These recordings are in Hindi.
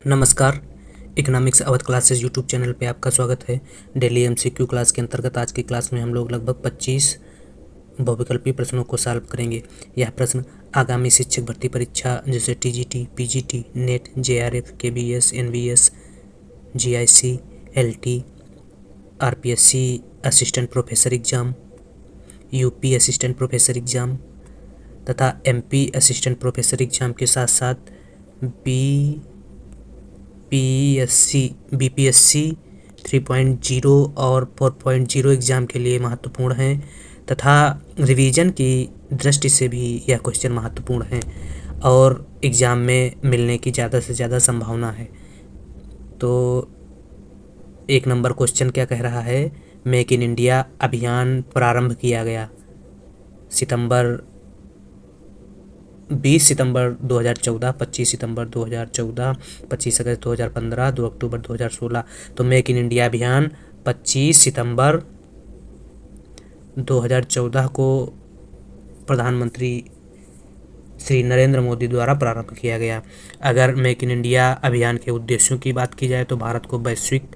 नमस्कार। Economics Awadh classes YouTube channel पे आपका स्वागत है। डेली एमसीक्यू क्लास के अंतर्गत आज की क्लास में हम लोग लगभग 25 बहुविकल्पी प्रश्नों को सॉल्व करेंगे। यह प्रश्न आगामी शिक्षक भर्ती परीक्षा जैसे TGT, PGT, net, JRF, KBS, NBS, GIC, LT, RPSC assistant professor exam, UP assistant professor exam तथा एमपी असिस्टेंट प्रोफेसर एग्ज़ाम के साथ साथ बीपीएससी 3.0 और 4.0 एग्ज़ाम के लिए महत्वपूर्ण है तथा रिवीजन की दृष्टि से भी यह क्वेश्चन महत्वपूर्ण है और एग्ज़ाम में मिलने की ज़्यादा से ज़्यादा संभावना है। तो 1 नंबर क्वेश्चन क्या कह रहा है? मेक इन इंडिया अभियान प्रारंभ किया गया 20 सितंबर 2014, 25 सितंबर 2014, 25 अगस्त 2015, 2 अक्टूबर 2016। तो मेक इन इंडिया अभियान 25 सितंबर 2014 को प्रधानमंत्री श्री नरेंद्र मोदी द्वारा प्रारंभ किया गया। अगर मेक इन इंडिया अभियान के उद्देश्यों की बात की जाए तो भारत को वैश्विक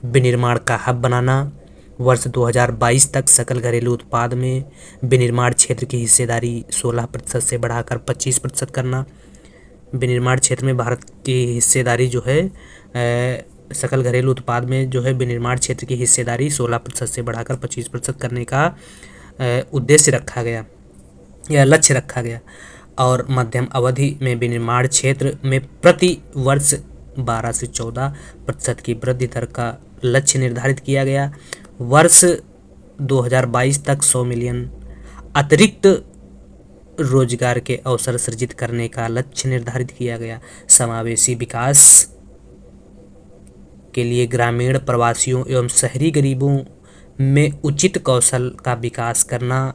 विनिर्माण का हब बनाना, वर्ष 2022 तक सकल घरेलू उत्पाद में विनिर्माण क्षेत्र की हिस्सेदारी 16% से बढ़ाकर 25% करना। विनिर्माण क्षेत्र में भारत की हिस्सेदारी जो है सकल घरेलू उत्पाद में जो है विनिर्माण क्षेत्र की हिस्सेदारी 16% से बढ़ाकर 25% करने का उद्देश्य रखा गया या लक्ष्य रखा गया। और मध्यम अवधि में विनिर्माण क्षेत्र में प्रति वर्ष 12 से 14% की वृद्धि दर का लक्ष्य निर्धारित किया गया। वर्ष 2022 तक 100 मिलियन अतिरिक्त रोजगार के अवसर सृजित करने का लक्ष्य निर्धारित किया गया। समावेशी विकास के लिए ग्रामीण प्रवासियों एवं शहरी गरीबों में उचित कौशल का विकास करना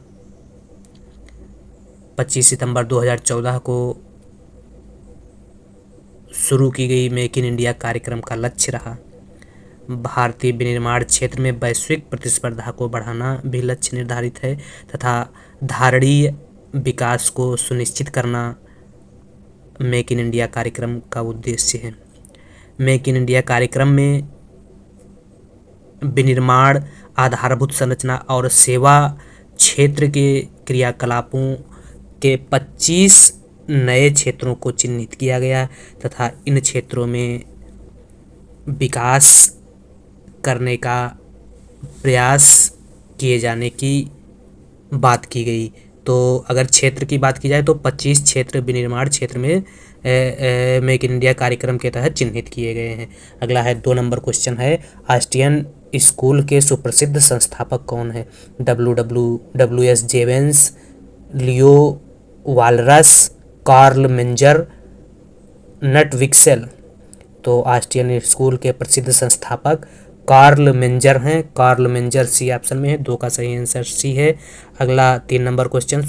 25 सितंबर 2014 को शुरू की गई मेक इन इंडिया कार्यक्रम का लक्ष्य रहा। भारतीय विनिर्माण क्षेत्र में वैश्विक प्रतिस्पर्धा को बढ़ाना भी लक्ष्य निर्धारित है तथा धारणीय विकास को सुनिश्चित करना मेक इन इंडिया कार्यक्रम का उद्देश्य है। मेक इन इंडिया कार्यक्रम में विनिर्माण, आधारभूत संरचना और सेवा क्षेत्र के क्रियाकलापों के 25 नए क्षेत्रों को चिन्हित किया गया तथा इन क्षेत्रों में विकास करने का प्रयास किए जाने की बात की गई। तो अगर क्षेत्र की बात की जाए तो 25 क्षेत्र विनिर्माण क्षेत्र में मेक इन इंडिया कार्यक्रम के तहत चिन्हित किए गए हैं। अगला है 2 नंबर क्वेश्चन है, ऑस्टियन स्कूल के सुप्रसिद्ध संस्थापक कौन है? WS जेवेंस, लियो वालरस, कार्ल मेंजर, नटविक्सेल। तो ऑस्टियन स्कूल के प्रसिद्ध संस्थापक कार्ल मेंजर हैं। कार्ल मेंजर सी ऑप्शन में है, 2 का सही आंसर सी है। अगला 3 नंबर क्वेश्चन,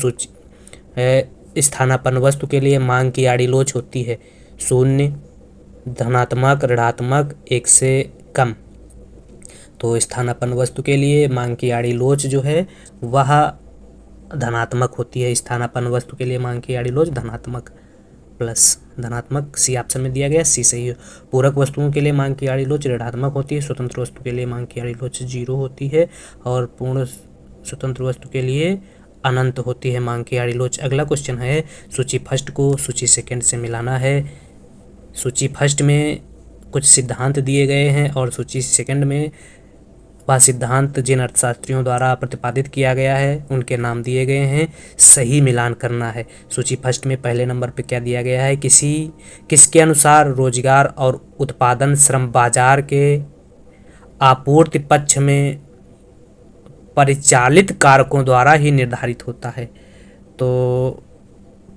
स्थानापन्न वस्तु के लिए मांग की आड़ी लोच होती है 0, धनात्मक, ऋणात्मक, 1 से कम। तो स्थानापन्न वस्तु के लिए मांग की आड़ी लोच जो है वह धनात्मक होती है। स्थानापन्न वस्तु के लिए मांग की आड़ी लोच धनात्मक प्लस धनात्मक, सी ऑप्शन में दिया गया, सी सही है। पूरक वस्तुओं के लिए मांग की आड़ी लोच ऋणात्मक होती है। स्वतंत्र वस्तु के लिए मांग की आड़ी लोच 0 होती है और पूर्ण स्वतंत्र वस्तु के लिए अनंत होती है मांग की आड़ी लोच। अगला क्वेश्चन है, सूची फर्स्ट को सूची सेकंड से मिलाना है। सूची फर्स्ट में कुछ सिद्धांत दिए गए हैं और सूची सेकंड में वह सिद्धांत जिन अर्थशास्त्रियों द्वारा प्रतिपादित किया गया है उनके नाम दिए गए हैं, सही मिलान करना है। सूची फर्स्ट में पहले नंबर पे क्या दिया गया है, किसके अनुसार रोजगार और उत्पादन श्रम बाजार के आपूर्ति पक्ष में परिचालित कारकों द्वारा ही निर्धारित होता है। तो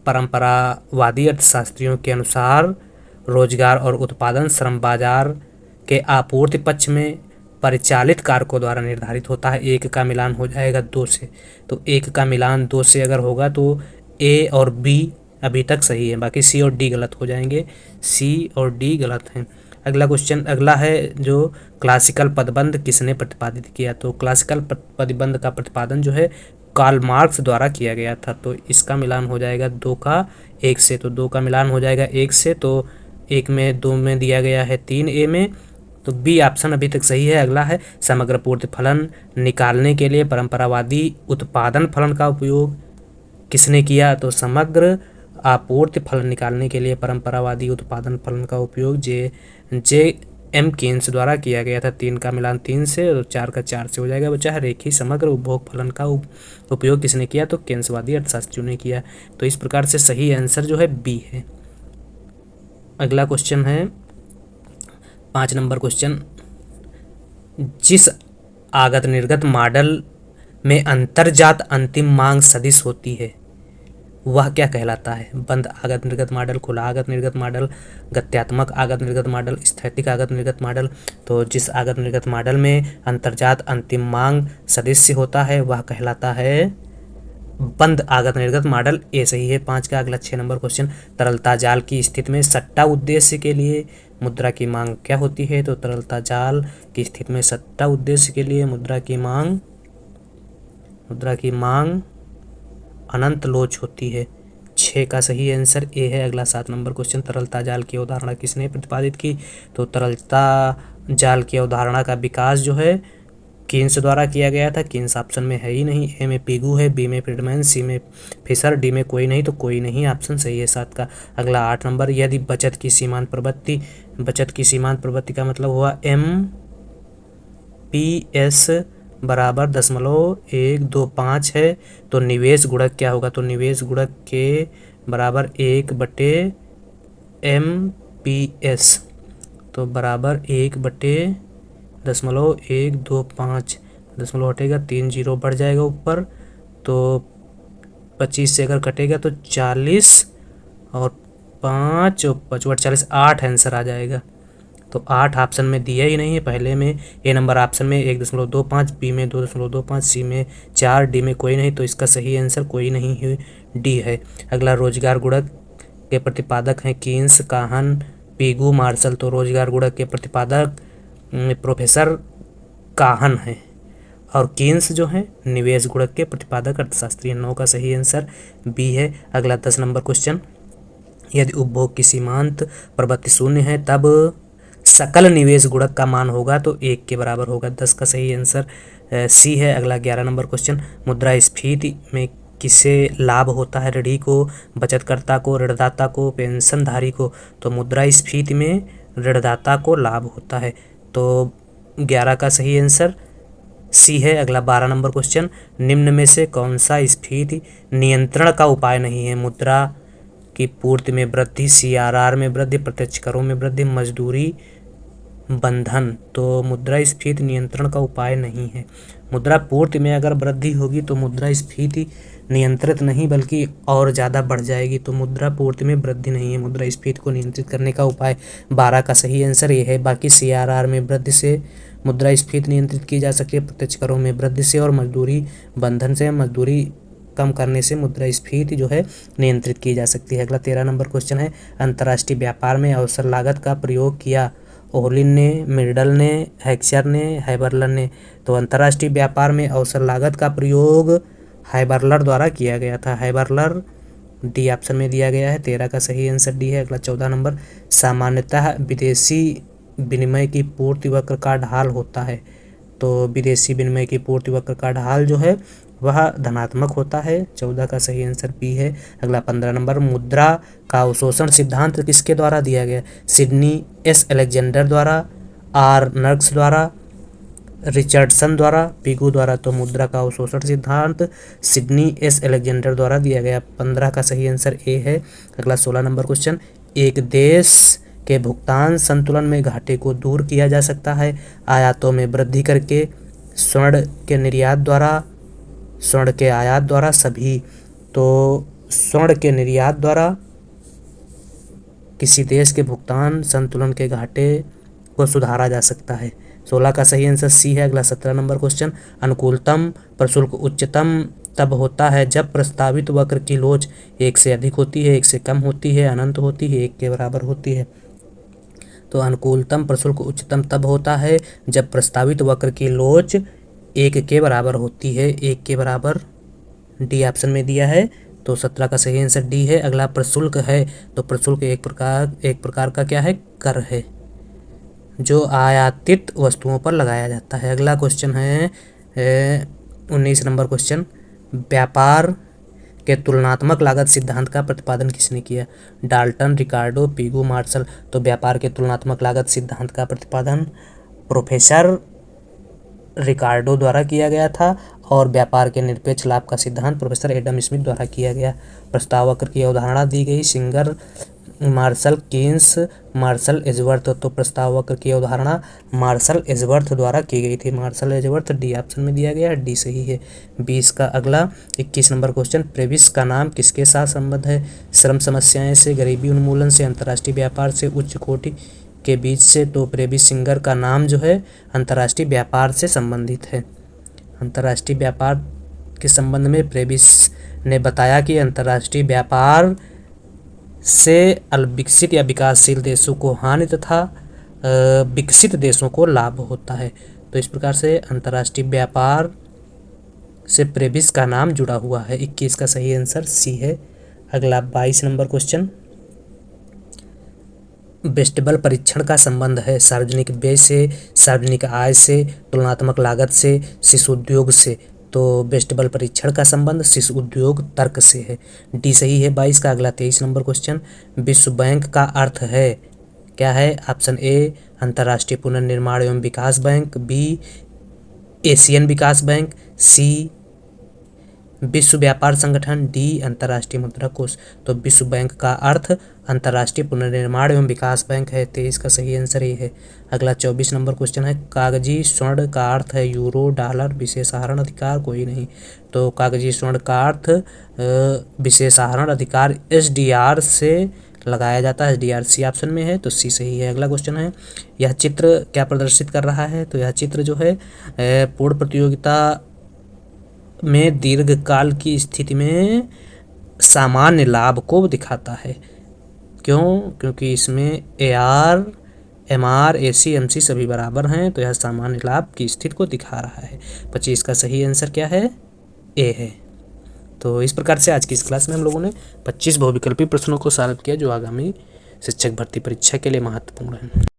परंपरावादी अर्थशास्त्रियों के अनुसार रोजगार और उत्पादन श्रम बाजार के आपूर्ति पक्ष में परिचालित कारकों द्वारा निर्धारित होता है। 1 का मिलान हो जाएगा 2 से, तो 1 का मिलान 2 से अगर होगा तो ए और बी अभी तक सही है, बाकी सी और डी गलत हो जाएंगे। सी और डी गलत हैं। अगला क्वेश्चन अगला है जो क्लासिकल पदबंध किसने प्रतिपादित किया? तो क्लासिकल पदबंध का प्रतिपादन जो है कार्ल मार्क्स द्वारा किया गया था। तो इसका मिलान हो जाएगा 2 का 1 से, तो 2 का मिलान हो जाएगा 1 से, तो 1 में 2 में दिया गया है 3 ए में, तो बी ऑप्शन अभी तक सही है। अगला है समग्र पूर्ति फलन निकालने के लिए परंपरावादी उत्पादन फलन का उपयोग किसने किया? तो समग्र आपूर्ति फलन निकालने के लिए परंपरावादी उत्पादन फलन का उपयोग जे एम केन्स द्वारा किया गया था। 3 का मिलान 3 से और 4 का 4 से हो जाएगा बच्चा। रेखीय समग्र उपभोग फलन का उपयोग किसने किया? तो केन्सवादी अर्थशास्त्रियों ने किया। तो इस प्रकार से सही आंसर जो है बी है। अगला क्वेश्चन है 5 नंबर क्वेश्चन, जिस आगत निर्गत मॉडल में अंतर्जात अंतिम मांग सदिश होती है वह क्या कहलाता है? बंद आगत निर्गत मॉडल, खुला आगत निर्गत मॉडल, गत्यात्मक आगत निर्गत मॉडल, स्थैतिक आगत निर्गत मॉडल। तो जिस आगत निर्गत मॉडल में अंतर्जात अंतिम मांग सदस्य होता है वह कहलाता है बंद आगत निर्गत मॉडल। ए सही है 5 का। अगला 6 नंबर क्वेश्चन, तरलता जाल की स्थिति में सट्टा उद्देश्य के लिए मुद्रा की मांग क्या होती है? तो तरलता जाल की स्थिति में सट्टा उद्देश्य के लिए मुद्रा की मांग अनंत लोच होती है। 6 का सही आंसर ए है। अगला 7 नंबर क्वेश्चन, तरलता जाल की अवधारणा किसने प्रतिपादित की? तो तरलता जाल की अवधारणा का विकास जो है कीन्स द्वारा किया गया था। कीन्स ऑप्शन में है ही नहीं। ए में पिगू है, बी में फ्रीडमैन, सी में फिशर, डी में कोई नहीं, तो कोई नहीं ऑप्शन सही है 7 का। अगला 8 नंबर, यदि बचत की सीमांत प्रवृत्ति का मतलब हुआ MPS बराबर 0.125 है, तो निवेश गुणक क्या होगा? तो निवेश गुणक के बराबर 1/MPS, तो बराबर 1/0.125, दशमलव हटेगा 3 जीरो बढ़ जाएगा ऊपर, तो 25 से अगर कटेगा तो 40 और 5 और 5 40, 8 आंसर आ जाएगा। तो 8 ऑप्शन में दिया ही नहीं है। पहले में ए नंबर ऑप्शन में 1.25, बी में 2.25, सी में 4, डी में कोई नहीं, तो इसका सही आंसर कोई नहीं है, डी है। अगला रोजगार गुणक के प्रतिपादक हैं कीन्स, काहन, पिगू, मार्शल। तो रोजगार गुणक के प्रतिपादक प्रोफेसर काहन है और कीन्स जो है निवेश गुणक के प्रतिपादक अर्थशास्त्री। 9 का सही आंसर बी है। अगला 10 नंबर क्वेश्चन, यदि उपभोग की सीमांत प्रवृत्ति 0 है तब सकल निवेश गुणक का मान होगा तो 1 के बराबर होगा। 10 का सही आंसर सी है। अगला 11 नंबर क्वेश्चन, मुद्रास्फीति में किसे लाभ होता है? ऋणी को, बचतकर्ता को, ऋणदाता को, पेंशनधारी को। तो मुद्रास्फीति में ऋणदाता को लाभ होता है, तो 11 का सही आंसर सी है। अगला 12 नंबर क्वेश्चन, निम्न में से कौन सा स्फीति नियंत्रण का उपाय नहीं है? मुद्रा की पूर्ति में वृद्धि, CRR में वृद्धि, प्रत्यक्ष करों में वृद्धि, मजदूरी बंधन। तो मुद्रास्फीति नियंत्रण का उपाय नहीं है। मुद्रा पूर्ति में अगर वृद्धि होगी तो मुद्रास्फीति नियंत्रित नहीं बल्कि और ज़्यादा बढ़ जाएगी, तो मुद्रा पूर्ति में वृद्धि नहीं है मुद्रास्फीति को नियंत्रित करने का उपाय। 12 का सही आंसर ये है। बाकी CRR में वृद्धि से मुद्रास्फीति नियंत्रित की जा सकती है, प्रत्यक्ष करों में वृद्धि से और मजदूरी बंधन से, मजदूरी कम करने से मुद्रास्फीति जो है नियंत्रित की जा सकती है। अगला 13 नंबर क्वेश्चन है, अंतर्राष्ट्रीय व्यापार में अवसर लागत का प्रयोग किया ओहलिन ने, मिर्डल ने, हैक्सर ने, हैबरलर ने। तो अंतर्राष्ट्रीय व्यापार में अवसर लागत का प्रयोग हैबरलर द्वारा किया गया था। हैबरलर डी ऑप्शन में दिया गया है। 13 का सही आंसर डी है। अगला 14 नंबर, सामान्यतः विदेशी विनिमय की पूर्ति वक्र का ढाल होता है। तो विदेशी विनिमय की पूर्ति वक्र का ढाल जो है वह धनात्मक होता है। 14 का सही आंसर बी है। अगला 15 नंबर, मुद्रा का अवशोषण सिद्धांत किसके द्वारा दिया गया? सिडनी एस अलेक्जेंडर द्वारा, आर नर्क्स द्वारा, रिचर्डसन द्वारा, पिगू द्वारा। तो मुद्रा का अवशोषण सिद्धांत सिडनी एस अलेक्जेंडर द्वारा दिया गया। 15 का सही आंसर ए है। अगला 16 नंबर क्वेश्चन, एक देश के भुगतान संतुलन में घाटे को दूर किया जा सकता है आयातों में वृद्धि करके, स्वर्ण के निर्यात द्वारा, स्वर्ण के आयात द्वारा, सभी। तो स्वर्ण के निर्यात द्वारा किसी देश के भुगतान संतुलन के घाटे को सुधारा जा सकता है। 16 का सही आंसर सी है। अगला 17 नंबर क्वेश्चन, अनुकूलतम प्रशुल्क उच्चतम तब होता है जब प्रस्तावित वक्र की लोच 1 से अधिक होती है, 1 से कम होती है, अनंत होती है, 1 के बराबर होती है। तो अनुकूलतम प्रशुल्क उच्चतम तब होता है जब प्रस्तावित वक्र की लोच 1 के बराबर होती है। 1 के बराबर डी ऑप्शन में दिया है तो 17 का सही आंसर डी है। अगला प्रशुल्क है, तो प्रशुल्क एक प्रकार का क्या है, कर है जो आयातित वस्तुओं पर लगाया जाता है। अगला क्वेश्चन है 19 नंबर क्वेश्चन, व्यापार के तुलनात्मक लागत सिद्धांत का प्रतिपादन किसने किया? डाल्टन, रिकार्डो, पिगू, मार्शल। तो व्यापार के तुलनात्मक लागत सिद्धांत का प्रतिपादन प्रोफेसर रिकार्डो द्वारा किया गया था और व्यापार के निरपेक्ष लाभ का सिद्धांत प्रोफेसर एडम स्मिथ द्वारा किया गया। प्रस्ताव वक्र की अवधारणा दी गई Singer, Marshall, Keynes, Marshall Edgeworth. तो प्रस्ताव वक्र की अवधारणा मार्शल एजवर्थ द्वारा की गई थी। मार्शल एजवर्थ, डी ऑप्शन में दिया गया, डी सही है। 20 का अगला 21 नंबर क्वेश्चन, प्रेविस का नाम किसके साथ संबद्ध है? श्रम समस्याएं से, गरीबी उन्मूलन से, अंतर्राष्ट्रीय व्यापार से, उच्च कोटि के बीच से। तो प्रेविस सिंगर का नाम जो है अंतर्राष्ट्रीय व्यापार से संबंधित है। अंतर्राष्ट्रीय व्यापार के संबंध में प्रेविस ने बताया कि अंतर्राष्ट्रीय व्यापार से अल्पविकसित या विकासशील देशों को हानि तथा विकसित देशों को लाभ होता है। तो इस प्रकार से अंतर्राष्ट्रीय व्यापार से प्रेविस का नाम जुड़ा हुआ है। 21 का सही आंसर सी है। अगला 22 नंबर क्वेश्चन, वेस्टेबल परीक्षण का संबंध है सार्वजनिक व्यय से, सार्वजनिक आय से, तुलनात्मक लागत से, शिशु उद्योग से। तो वेस्टेबल परीक्षण का संबंध शिशु उद्योग तर्क से है, डी सही है। 22 का अगला 23 नंबर क्वेश्चन, विश्व बैंक का अर्थ है क्या है? ऑप्शन ए अंतर्राष्ट्रीय पुनर्निर्माण एवं विकास बैंक, बी एशियन विकास बैंक, सी विश्व व्यापार संगठन, डी अंतर्राष्ट्रीय मुद्रा कोष। तो विश्व बैंक का अर्थ अंतर्राष्ट्रीय पुनर्निर्माण एवं विकास बैंक है। 23 का सही आंसर ये है। अगला 24 नंबर क्वेश्चन है, कागजी स्वर्ण का अर्थ है यूरो, डॉलर, विशेषाहरण अधिकार, कोई नहीं। तो कागजी स्वर्ण का अर्थ विशेषाहरण अधिकार SDR से लगाया जाता है, SDR सी ऑप्शन में है, तो सी सही है। अगला क्वेश्चन है, यह चित्र क्या प्रदर्शित कर रहा है? तो यह चित्र जो है पूर्ण प्रतियोगिता में दीर्घकाल की स्थिति में सामान्य लाभ को दिखाता है। क्यों? क्योंकि इसमें AR, MR, AC, MC सभी बराबर हैं, तो यह सामान्य लाभ की स्थिति को दिखा रहा है। 25 का सही आंसर क्या है? ए है। तो इस प्रकार से आज की इस क्लास में हम लोगों ने 25 बहुविकल्पी प्रश्नों को सॉल्व किया जो आगामी शिक्षक भर्ती परीक्षा के लिए महत्वपूर्ण है।